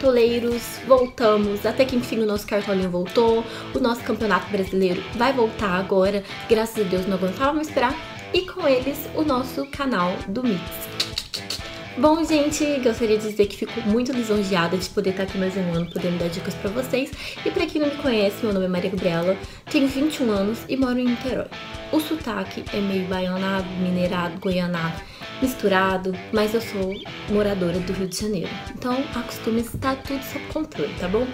cartoleiros, voltamos, até que enfim o nosso cartolinho voltou, o nosso campeonato brasileiro vai voltar agora, graças a Deus não aguentávamos esperar, e com eles o nosso canal do Mix. Bom, gente, gostaria de dizer que fico muito lisonjeada de poder estar aqui mais um ano, podendo dar dicas pra vocês. E pra quem não me conhece, meu nome é Maria Gabriela, tenho 21 anos e moro em Niterói. O sotaque é meio baianado, mineirado, goianado, misturado, mas eu sou moradora do Rio de Janeiro. Então, acostume-se, tá tudo sob controle, tá bom?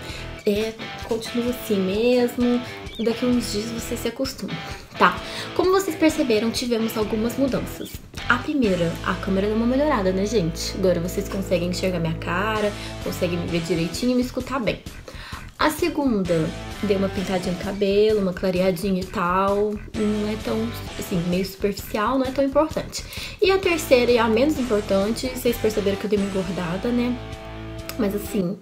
Continua assim mesmo, daqui a uns dias você se acostuma, tá? Como vocês perceberam, tivemos algumas mudanças. A primeira, a câmera deu uma melhorada, né, gente? Agora vocês conseguem enxergar minha cara, conseguem me ver direitinho e me escutar bem. A segunda, deu uma pintadinha no cabelo, uma clareadinha e tal, não é tão, assim, meio superficial, não é tão importante. E a terceira, e a menos importante, vocês perceberam que eu dei uma engordada, né? Mas assim,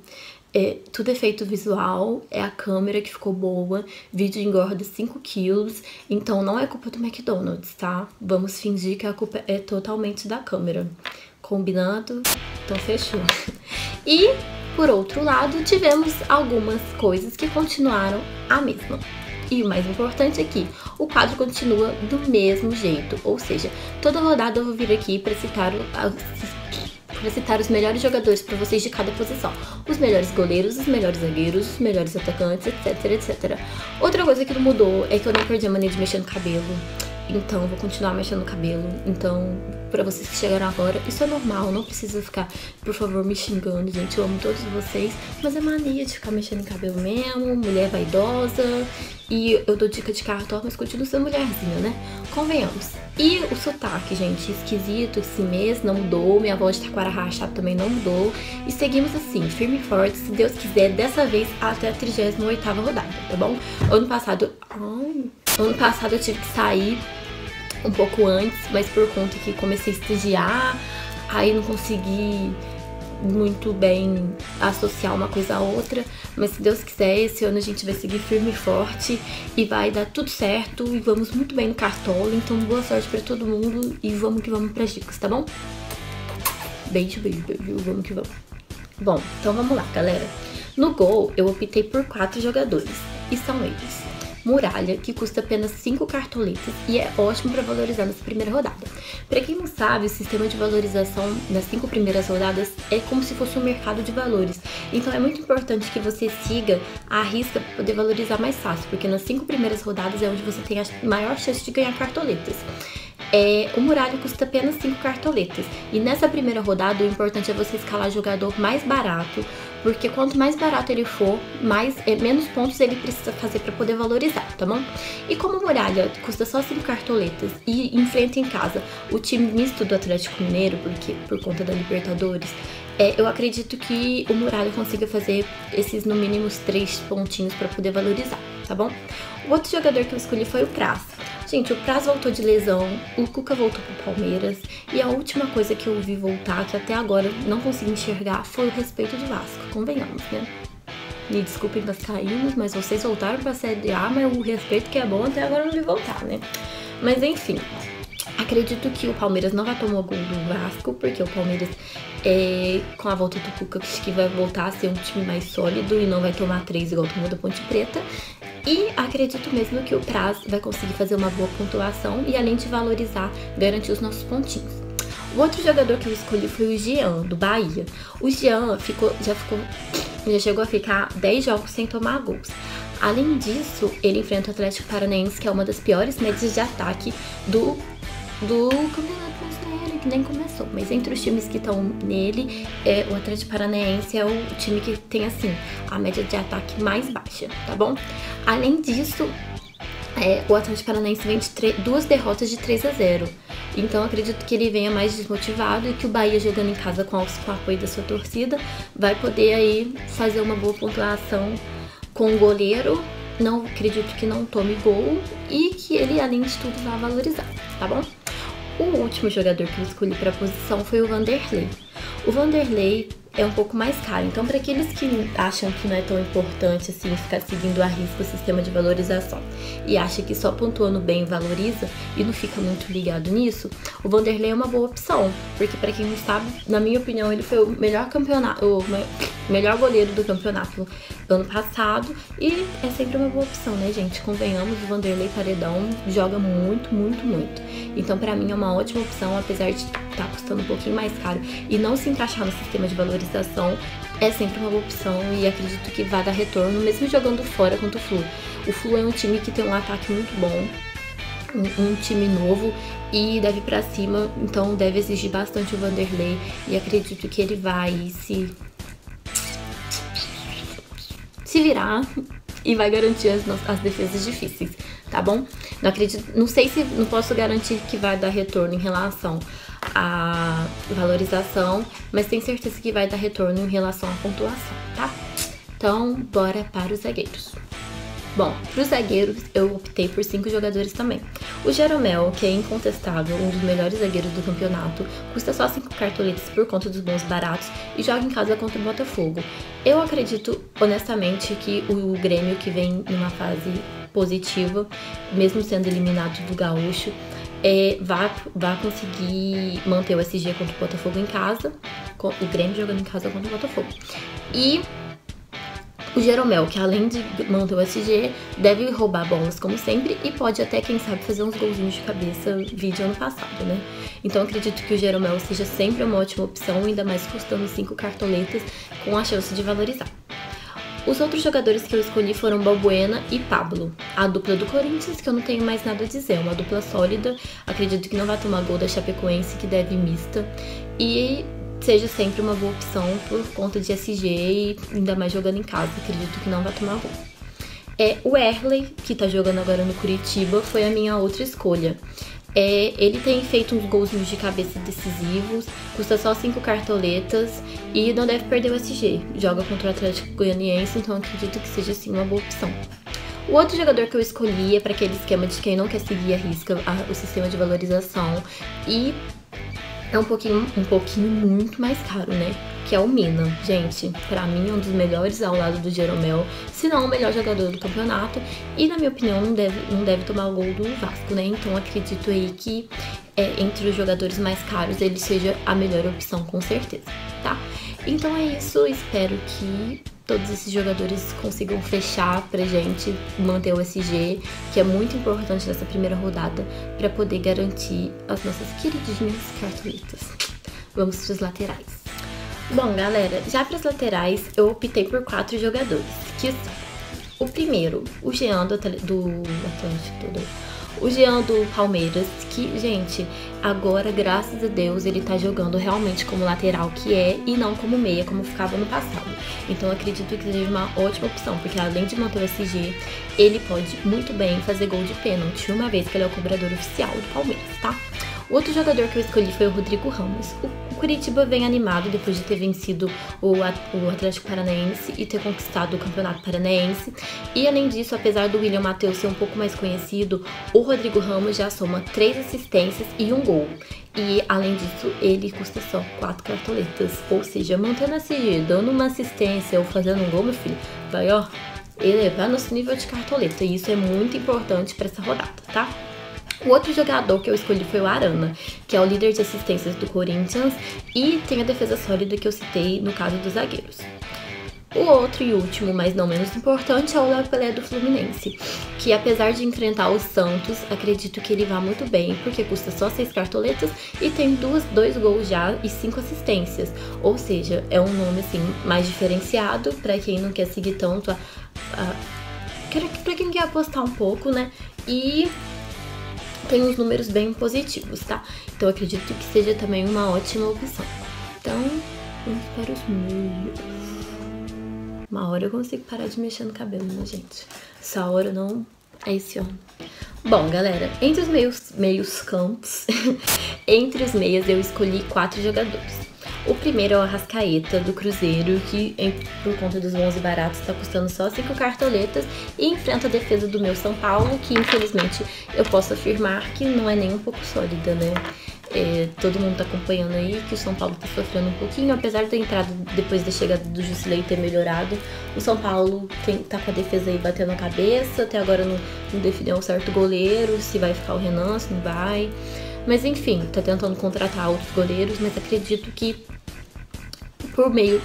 tudo é efeito visual, é a câmera que ficou boa, vídeo engorda 5 quilos, então não é culpa do McDonald's, tá? Vamos fingir que a culpa é totalmente da câmera. Combinado? Então fechou. E, por outro lado, tivemos algumas coisas que continuaram a mesma. E o mais importante aqui, o quadro continua do mesmo jeito, ou seja, toda rodada eu vou vir aqui para citar os melhores jogadores para vocês de cada posição. Os melhores goleiros, os melhores zagueiros, os melhores atacantes, etc, etc. Outra coisa que não mudou é que eu não perdi a mania de mexer no cabelo. Então, eu vou continuar mexendo no cabelo. Então, pra vocês que chegaram agora, isso é normal. Não precisa ficar, por favor, me xingando, gente. Eu amo todos vocês. Mas é mania de ficar mexendo no cabelo mesmo. Mulher vaidosa. E eu dou dica de cartão, mas continuo sendo mulherzinha, né? Convenhamos. E o sotaque, gente, esquisito esse mês, não mudou. Minha voz de taquara rachado também não mudou. E seguimos assim, firme e forte, se Deus quiser, dessa vez até a 38ª rodada, tá bom? Ano passado eu tive que sair um pouco antes, mas por conta que comecei a estagiar, aí não consegui muito bem associar uma coisa à outra, mas se Deus quiser, esse ano a gente vai seguir firme e forte e vai dar tudo certo e vamos muito bem no Cartola, então boa sorte pra todo mundo e vamos que vamos pras dicas, tá bom? Beijo, beijo, beijo, vamos que vamos. Bom, então vamos lá, galera. No gol, eu optei por 4 jogadores e são eles: Muralha, que custa apenas 5 cartoletas e é ótimo para valorizar nessa primeira rodada. Para quem não sabe, o sistema de valorização das 5 primeiras rodadas é como se fosse um mercado de valores. Então é muito importante que você siga a risca para poder valorizar mais fácil, porque nas 5 primeiras rodadas é onde você tem a maior chance de ganhar cartoletas. O Muralha custa apenas 5 cartoletas. E nessa primeira rodada, o importante é você escalar jogador mais barato, porque quanto mais barato ele for, menos pontos ele precisa fazer para poder valorizar, tá bom? E como o Muralha custa só 5 cartoletas e enfrenta em casa o time misto do Atlético Mineiro, porque por conta da Libertadores, eu acredito que o Muralha consiga fazer esses no mínimo 3 pontinhos para poder valorizar, tá bom? O outro jogador que eu escolhi foi o Praz. Gente, o Praz voltou de lesão, o Cuca voltou pro Palmeiras e a última coisa que eu vi voltar, que até agora não consegui enxergar, foi o respeito do Vasco, convenhamos, né? Me desculpem vascaínos, mas vocês voltaram pra Série A, mas o respeito que é bom até agora não vi voltar, né? Mas enfim, acredito que o Palmeiras não vai tomar o gol do Vasco, porque o Palmeiras, com a volta do Cuca, acho que vai voltar a ser um time mais sólido e não vai tomar 3 igual tomou da Ponte Preta. E acredito mesmo que o Praz vai conseguir fazer uma boa pontuação e, além de valorizar, garantir os nossos pontinhos. O outro jogador que eu escolhi foi o Jean, do Bahia. O Jean já chegou a ficar 10 jogos sem tomar gols. Além disso, ele enfrenta o Atlético Paranaense, que é uma das piores médias de ataque do Campeonato Brasileiro, que nem começou. Mas entre os times que estão nele, o Atlético Paranaense é o time que tem, assim, a média de ataque mais baixa, tá bom? Além disso, o Atlético Paranaense vem de 2 derrotas de 3-0. Então acredito que ele venha mais desmotivado e que o Bahia, jogando em casa com o apoio da sua torcida, vai poder aí fazer uma boa pontuação com o goleiro. Não acredito que não tome gol e que ele, além de tudo, vá valorizar, tá bom? O último jogador que eu escolhi para a posição foi o Vanderlei. O Vanderlei é um pouco mais caro. Então, para aqueles que acham que não é tão importante assim ficar seguindo a risco o sistema de valorização e acha que só pontuando bem valoriza e não fica muito ligado nisso, o Vanderlei é uma boa opção, porque para quem não sabe, na minha opinião, ele foi o melhor melhor goleiro do campeonato ano passado e é sempre uma boa opção, né, gente? Convenhamos, o Vanderlei Paredão joga muito, muito, muito. Então, para mim é uma ótima opção, apesar de estar custando um pouquinho mais caro e não se encaixar no sistema de valorização, é sempre uma boa opção e acredito que vai dar retorno, mesmo jogando fora contra o Flu. O Flu é um time que tem um ataque muito bom, um time novo e deve ir pra cima, então deve exigir bastante o Vanderlei e acredito que ele vai se virar e vai garantir as defesas difíceis, tá bom? Não sei se não posso garantir que vai dar retorno em relação à valorização, mas tenho certeza que vai dar retorno em relação à pontuação, tá? Então, bora para os zagueiros. Bom, para os zagueiros eu optei por 5 jogadores também. O Jeromel, que é incontestável, um dos melhores zagueiros do campeonato, custa só 5 cartoletas por conta dos bons baratos e joga em casa contra o Botafogo. Eu acredito, honestamente, que o Grêmio, que vem numa fase positiva, mesmo sendo eliminado do Gaúcho, vai conseguir manter o SG contra o Botafogo em casa, o Grêmio jogando em casa contra o Botafogo. E o Jeromel, que além de manter o SG, deve roubar bolas como sempre e pode até, quem sabe, fazer uns golzinhos de cabeça, vídeo ano passado, né? Então acredito que o Jeromel seja sempre uma ótima opção, ainda mais custando 5 cartoletas com a chance de valorizar. Os outros jogadores que eu escolhi foram Balbuena e Pablo, a dupla do Corinthians, que eu não tenho mais nada a dizer, uma dupla sólida, acredito que não vai tomar gol da Chapecoense, que deve mista, e seja sempre uma boa opção por conta de SG e ainda mais jogando em casa, acredito que não vai tomar gol. O Erley, que tá jogando agora no Curitiba, foi a minha outra escolha. Ele tem feito uns golzinhos de cabeça decisivos, custa só 5 cartoletas e não deve perder o SG. Joga contra o Atlético Goianiense, então acredito que seja sim uma boa opção. O outro jogador que eu escolhi é para aquele esquema de quem não quer seguir a risca o sistema de valorização e é um pouquinho muito mais caro, né? Que é o Mina. Gente, pra mim é um dos melhores ao lado do Jeromel, se não o melhor jogador do campeonato. E na minha opinião não deve tomar o gol do Vasco, né? Então acredito aí que entre os jogadores mais caros ele seja a melhor opção, com certeza, tá? Então é isso, espero que todos esses jogadores consigam fechar pra gente manter o SG, que é muito importante nessa primeira rodada, pra poder garantir as nossas queridinhas cartoletas. Vamos pros laterais. Bom, galera, já pras laterais eu optei por 4 jogadores, que são o primeiro, o Jean do Palmeiras, que, gente, agora, graças a Deus, ele tá jogando realmente como lateral que é e não como meia, como ficava no passado. Então, acredito que seja uma ótima opção, porque além de manter o SG, ele pode muito bem fazer gol de pênalti, uma vez que ele é o cobrador oficial do Palmeiras, tá? O outro jogador que eu escolhi foi o Rodrigo Ramos. O Curitiba vem animado depois de ter vencido o Atlético Paranaense e ter conquistado o Campeonato Paranaense. E além disso, apesar do William Matheus ser um pouco mais conhecido, o Rodrigo Ramos já soma 3 assistências e 1 gol. E além disso, ele custa só 4 cartoletas. Ou seja, mantendo a SG, dando uma assistência ou fazendo um gol, meu filho, vai elevar nosso nível de cartoleta. E isso é muito importante para essa rodada, tá? O outro jogador que eu escolhi foi o Arana, que é o líder de assistências do Corinthians e tem a defesa sólida que eu citei no caso dos zagueiros. O outro e último, mas não menos importante, é o Léo Pelé do Fluminense, que apesar de enfrentar o Santos, acredito que ele vá muito bem, porque custa só 6 cartoletas e tem 2 gols já e 5 assistências. Ou seja, é um nome assim mais diferenciado para quem não quer seguir tanto para quem quer apostar um pouco, né? E tem uns números bem positivos, tá? Então acredito que seja também uma ótima opção. Então, vamos para os meios. Uma hora eu consigo parar de mexer no cabelo, né, gente? Essa hora não é esse ano. Bom, galera, entre os meios campos, entre os meias eu escolhi 4 jogadores. O primeiro é o Arrascaeta, do Cruzeiro, que por conta dos bons e baratos tá custando só 5 cartoletas e enfrenta a defesa do meu São Paulo, que infelizmente eu posso afirmar que não é nem um pouco sólida, né? Todo mundo tá acompanhando aí que o São Paulo tá sofrendo um pouquinho, apesar da entrada depois da chegada do Jusilei ter melhorado. O São Paulo tá com a defesa aí batendo a cabeça, até agora não definiu um certo goleiro, se vai ficar o Renan, se não vai. Mas enfim, tá tentando contratar outros goleiros, mas acredito que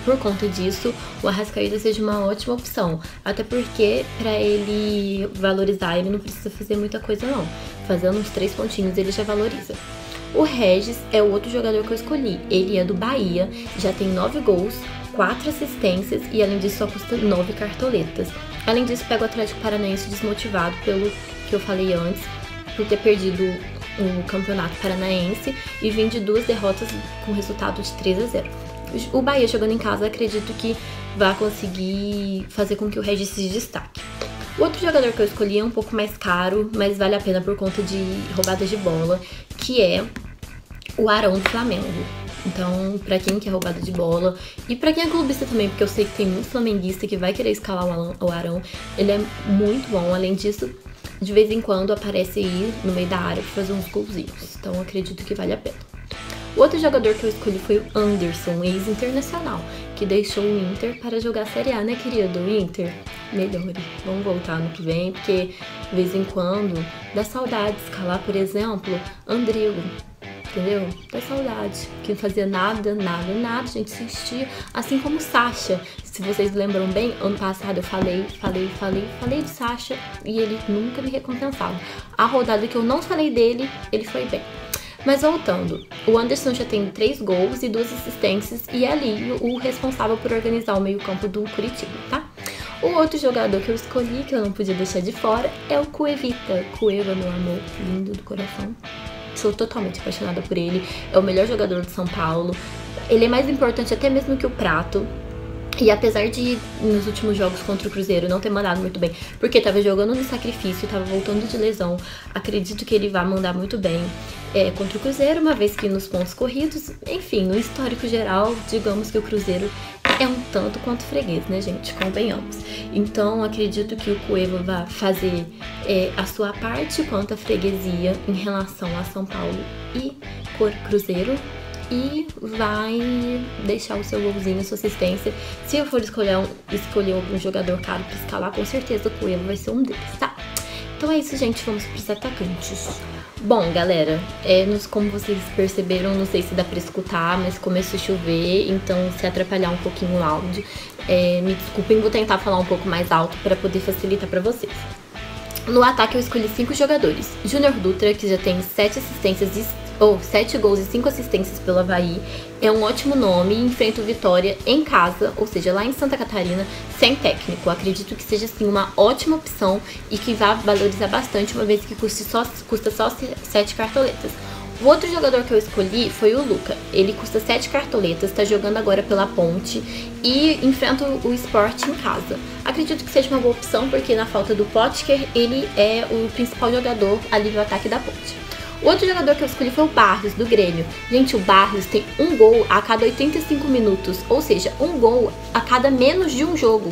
por conta disso, o Arrascaeta seja uma ótima opção. Até porque, pra ele valorizar, ele não precisa fazer muita coisa não. Fazendo uns 3 pontinhos, ele já valoriza. O Regis é o outro jogador que eu escolhi. Ele é do Bahia, já tem 9 gols, 4 assistências e além disso só custa 9 cartoletas. Além disso, pega o Atlético Paranaense desmotivado pelo que eu falei antes, por ter perdido o Campeonato Paranaense e vim de 2 derrotas com resultado de 3-0. O Bahia jogando em casa, acredito que vai conseguir fazer com que o Regis se destaque. O outro jogador que eu escolhi é um pouco mais caro, mas vale a pena por conta de roubadas de bola, que é o Arão do Flamengo. Então, pra quem quer roubada de bola, e pra quem é clubista também, porque eu sei que tem muito flamenguista que vai querer escalar o Arão, ele é muito bom. Além disso, de vez em quando aparece aí no meio da área pra fazer uns golzinhos. Então, acredito que vale a pena. O outro jogador que eu escolhi foi o Anderson, ex-internacional, que deixou o Inter para jogar a Série A, né, querido? O Inter, melhore. Vamos voltar no que vem, porque de vez em quando dá saudade de escalar, por exemplo, Andrigo, entendeu? Dá saudade, que não fazia nada, a gente assistia, assim como o Sacha. Se vocês lembram bem, ano passado eu falei de Sacha e ele nunca me recompensava. A rodada que eu não falei dele, ele foi bem. Mas voltando, o Anderson já tem 3 gols e 2 assistências e é ali o responsável por organizar o meio-campo do Curitiba, tá? O outro jogador que eu escolhi, que eu não podia deixar de fora, é o Cuevita. Cueva, meu amor, lindo do coração. Sou totalmente apaixonada por ele. É o melhor jogador do São Paulo. Ele é mais importante até mesmo que o Prato. E apesar de, nos últimos jogos contra o Cruzeiro, não ter mandado muito bem, porque tava jogando no sacrifício, tava voltando de lesão, acredito que ele vai mandar muito bem contra o Cruzeiro, uma vez que nos pontos corridos, enfim, no histórico geral, digamos que o Cruzeiro é um tanto quanto freguês, né, gente? Convenhamos. Então, acredito que o Cueva vai fazer a sua parte quanto à freguesia em relação a São Paulo e Cruzeiro. E vai deixar o seu golzinho, a sua assistência. Se eu for escolher algum jogador caro pra escalar, com certeza o Cueva vai ser um deles, tá? Então é isso, gente. Vamos pros atacantes. Bom, galera, como vocês perceberam, não sei se dá pra escutar, mas começou a chover, então se atrapalhar um pouquinho o áudio, me desculpem, vou tentar falar um pouco mais alto pra poder facilitar pra vocês. No ataque eu escolhi 5 jogadores. Júnior Dutra, que já tem 7 gols e 5 assistências pelo Avaí, é um ótimo nome e enfrenta o Vitória em casa, ou seja, lá em Santa Catarina, sem técnico. Acredito que seja sim uma ótima opção e que vai valorizar bastante, uma vez que custa só 7 cartoletas. O outro jogador que eu escolhi foi o Luca. Ele custa 7 cartoletas, está jogando agora pela Ponte e enfrenta o Sport em casa. Acredito que seja uma boa opção, porque na falta do Potker, ele é o principal jogador ali do ataque da Ponte. O outro jogador que eu escolhi foi o Barrios, do Grêmio. Gente, o Barrios tem um gol a cada 85 minutos, ou seja, um gol a cada menos de um jogo.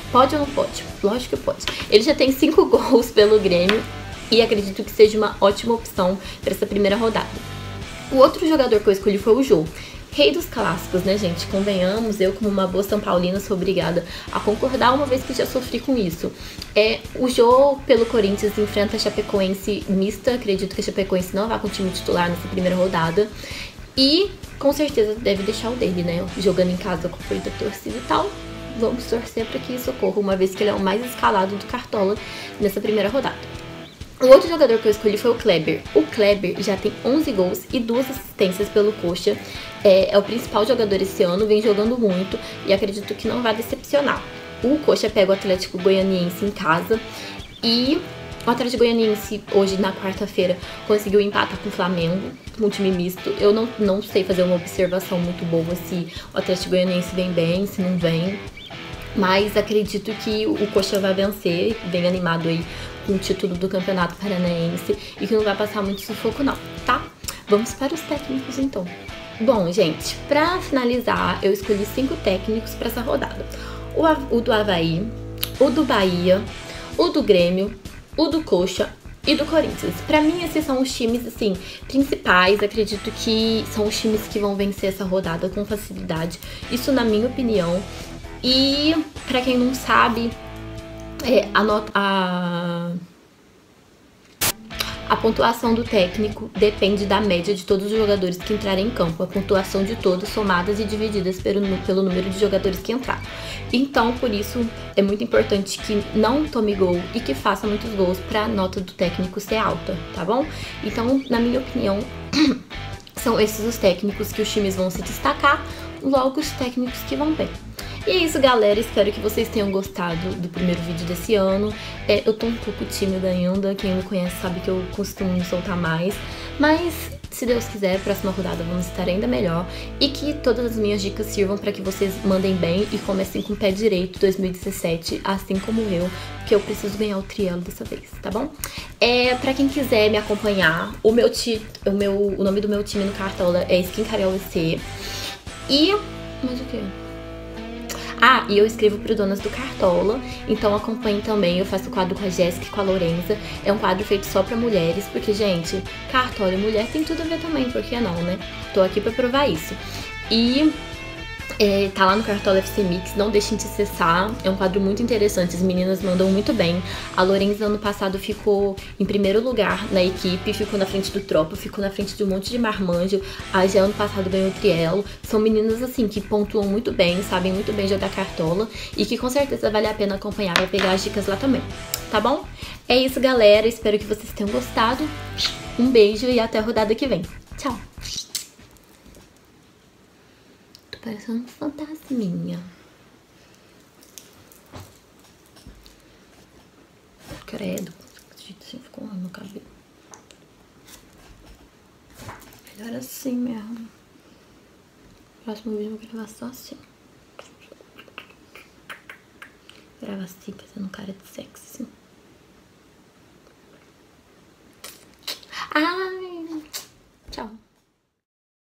Pode ou não pode? Lógico que pode. Ele já tem 5 gols pelo Grêmio e acredito que seja uma ótima opção para essa primeira rodada. O outro jogador que eu escolhi foi o Jô. Rei dos clássicos, né, gente? Convenhamos, eu como uma boa São Paulina sou obrigada a concordar, uma vez que já sofri com isso. O Jô, pelo Corinthians, enfrenta a Chapecoense mista. Acredito que a Chapecoense não vai com o time titular nessa primeira rodada. E, com certeza, deve deixar o dele, né? Jogando em casa com o apoio da torcida e tal. Vamos torcer para que isso ocorra, uma vez que ele é o mais escalado do Cartola nessa primeira rodada. O outro jogador que eu escolhi foi o Kleber. O Kleber já tem 11 gols e 2 assistências pelo Coxa. É o principal jogador esse ano, vem jogando muito e acredito que não vai decepcionar. O Coxa pega o Atlético Goianiense em casa e o Atlético Goianiense hoje, na quarta-feira, conseguiu empatar com o Flamengo, um time misto. Eu não sei fazer uma observação muito boa se o Atlético Goianiense vem bem, se não vem. Mas acredito que o Coxa vai vencer, bem animado aí com o título do Campeonato Paranaense e que não vai passar muito sufoco não, tá? Vamos para os técnicos então. Bom, gente, pra finalizar, eu escolhi 5 técnicos para essa rodada. O do Avaí, o do Bahia, o do Grêmio, o do Coxa, e do Corinthians. Pra mim, esses são os times, assim, principais. Acredito que são os times que vão vencer essa rodada com facilidade. Isso na minha opinião. E, pra quem não sabe, a pontuação do técnico depende da média de todos os jogadores que entrarem em campo. A pontuação de todos somadas e divididas pelo número de jogadores que entraram. Então, por isso, é muito importante que não tome gol e que faça muitos gols para a nota do técnico ser alta, tá bom? Então, na minha opinião, são esses os técnicos que os times vão se destacar, logo os técnicos que vão bem. E é isso, galera. Espero que vocês tenham gostado do primeiro vídeo desse ano. Eu tô um pouco tímida ainda. Quem me conhece sabe que eu costumo me soltar mais. Mas, se Deus quiser, próxima rodada vamos estar ainda melhor. E que todas as minhas dicas sirvam para que vocês mandem bem e comecem com o pé direito 2017, assim como eu. Porque eu preciso ganhar o trielo dessa vez, tá bom? Pra quem quiser me acompanhar, o nome do meu time no Cartola é Skin Cariola EC. E... mais o quê? E eu escrevo pro Donas do Cartola, então acompanhe também. Eu faço quadro com a Jéssica e com a Lorenza. É um quadro feito só pra mulheres, porque, gente, Cartola e mulher tem tudo a ver também, por que não, né? Tô aqui pra provar isso. E tá lá no Cartola FC Mix, não deixem de acessar. É um quadro muito interessante, as meninas mandam muito bem. A Lorenza ano passado ficou em primeiro lugar na equipe, ficou na frente do Tropa, ficou na frente de um monte de marmanjo. A Gé ano passado ganhou o Trielo. São meninas assim que pontuam muito bem, sabem muito bem jogar Cartola e que com certeza vale a pena acompanhar pra pegar as dicas lá também, tá bom? É isso, galera, espero que vocês tenham gostado. Um beijo e até a rodada que vem. Tchau! Parecendo um fantasminha. Credo. Desse jeito assim ficou no cabelo. Melhor assim mesmo. Próximo vídeo eu vou gravar só assim. Grava assim, fazendo cara de sexy. Ai! Tchau.